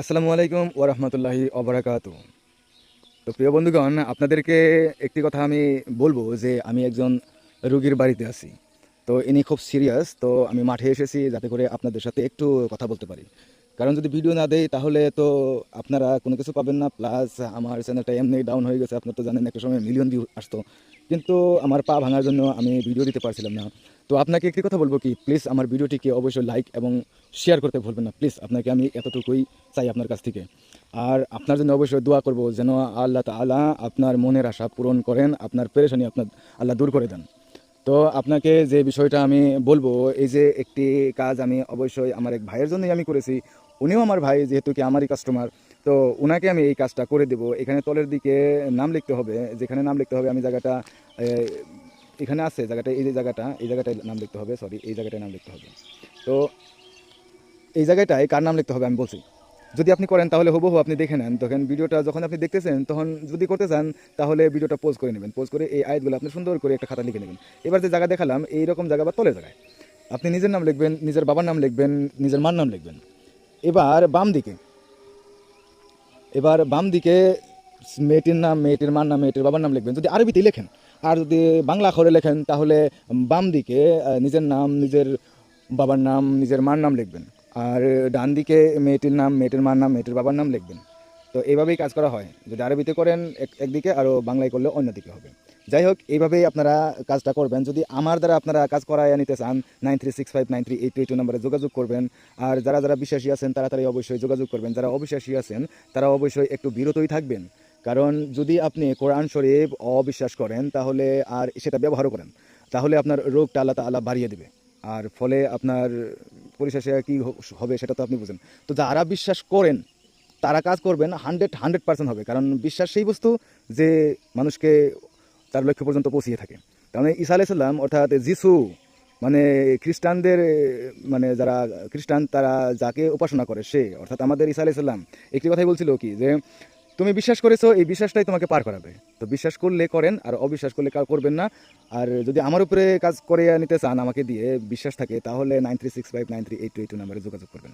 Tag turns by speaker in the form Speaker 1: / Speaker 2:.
Speaker 1: আসসালামু আলাইকুম ওয়া রাহমাতুল্লাহি ওয়া বারাকাতুহু। তো প্রিয় বন্ধুগণ, আপনাদেরকে একটি কথা আমি বলবো যে আমি একজন রোগীর বাড়িতে আছি। তো ইনি খুব সিরিয়াস। তো আমি মাঠে এসেছি যাতে করে আপনাদের সাথে একটু কথা বলতে পারি। কারণ যদি ভিডিও না দেই তাহলে তো আপনারা কোনো কিছু পাবেন না। প্লাস আমার চ্যানেলটা এমনি ডাউন হয়ে গেছে। আপনারা তো জানেন একটা সময় মিলিয়ন ভিউ আসতো। কিন্তু আমার পা ভাঙার জন্য আমি ভিডিও দিতে পারছিলাম না। তো আপনাকে একটি কথা বলবো কি, প্লিজ আমার ভিডিওটিকে অবশ্যই লাইক এবং শেয়ার করতে ভুলবেন না। প্লিজ আপনাকে আমি এতটুকুই চাই আপনার কাছ থেকে। আর আপনার জন্য অবশ্যই দোয়া করব যেন আল্লাহ তাআলা আপনার মনের আশা পূরণ করেন, আপনার পেরেশানি আপনার আল্লাহ দূর করে দেন। তো আপনাকে যে বিষয়টা আমি বলবো, এই যে একটি কাজ আমি অবশ্যই আমার এক ভাইয়ের জন্যই আমি করেছি। উনিও আমার ভাই, যেহেতু কি আমারই কাস্টমার। তো উনাকে আমি এই কাজটা করে দেব। এখানে তলের দিকে নাম লিখতে হবে, যেখানে নাম লিখতে হবে আমি জায়গাটা এ, এখানে আছে জায়গাটা, এই যে জায়গাটা, এই জায়গাটায় নাম লিখতে হবে, সরি এই জায়গাটায় নাম লিখতে হবে। তো এই জায়গাটায় কার নাম লিখতে হবে আমি বলছি। যদি আপনি করেন তাহলে হুবহু আপনি দেখে নেন, তখন ভিডিওটা যখন আপনি দেখতেছেন তখন যদি করতে চান তাহলে ভিডিওটা পোজ করে নেবেন। পোজ করে এই আয়াতগুলো আপনি সুন্দর করে একটা খাতা লিখে নেবেন। এবার যে জায়গা দেখালাম এইরকম জায়গা বা তলের জায়গায় আপনি নিজের নাম লিখবেন, নিজের বাবার নাম লিখবেন, নিজের মার নাম লিখবেন। এবার বাম দিকে, মেয়েটির নাম, মেয়েটির মার নাম, মেয়েটির বাবার নাম লিখবেন যদি আরবিতে লেখেন। আর যদি বাংলা আখরে লেখেন তাহলে বাম দিকে নিজের নাম, নিজের বাবার নাম, নিজের মার নাম লিখবেন। আর ডান দিকে মেয়েটির নাম, মেয়েটির মার নাম, মেয়েটির বাবার নাম লিখবেন। তো এইভাবেই কাজ করা হয়। যদি আরবিতে করেন একদিকে, আরও বাংলায় করলে অন্যদিকে হবে। যাই হোক, এইভাবেই আপনারা কাজটা করবেন। যদি আমার দ্বারা আপনারা কাজ করায় নিতে চান, 9365938282 নম্বরে যোগাযোগ করবেন। আর যারা যারা বিশ্বাসী আছেন তারা তারাই অবশ্যই যোগাযোগ করবেন। যারা অবিশ্বাসী আছেন তারা অবশ্যই একটু বিরতই থাকবেন। কারণ যদি আপনি কোরআন শরীফ অবিশ্বাস করেন তাহলে আর সেটা ব্যবহারও করেন, তাহলে আপনার রোগটা আল্লাহ তাআলা বাড়িয়ে দেবে। আর ফলে আপনার পরিশেষে কী হবে সেটা তো আপনি বুঝেন। তো যারা বিশ্বাস করেন তারা কাজ করবেন, 100% হবে। কারণ বিশ্বাস সেই বস্তু যে মানুষকে তার লক্ষ্য পর্যন্ত পৌঁছিয়ে থাকে। কারণ ঈসা আলাইহিস সালাম অর্থাৎ যিশু, মানে খ্রিস্টানদের, মানে যারা খ্রিস্টান তারা যাকে উপাসনা করে সে, অর্থাৎ আমাদের ঈসা আলাইহিস সালাম একটি কথাই বলছিল কি, যে তুমি বিশ্বাস করেছো, এই বিশ্বাসটাই তোমাকে পার করাবে। তো বিশ্বাস করলে করেন, আর অবিশ্বাস করলে করবেন না। আর যদি আমার উপরে কাজ করে নিতে চান আমাকে দিয়ে বিশ্বাস থাকে, তাহলে 9365938282 নাম্বারে যোগাযোগ করবেন।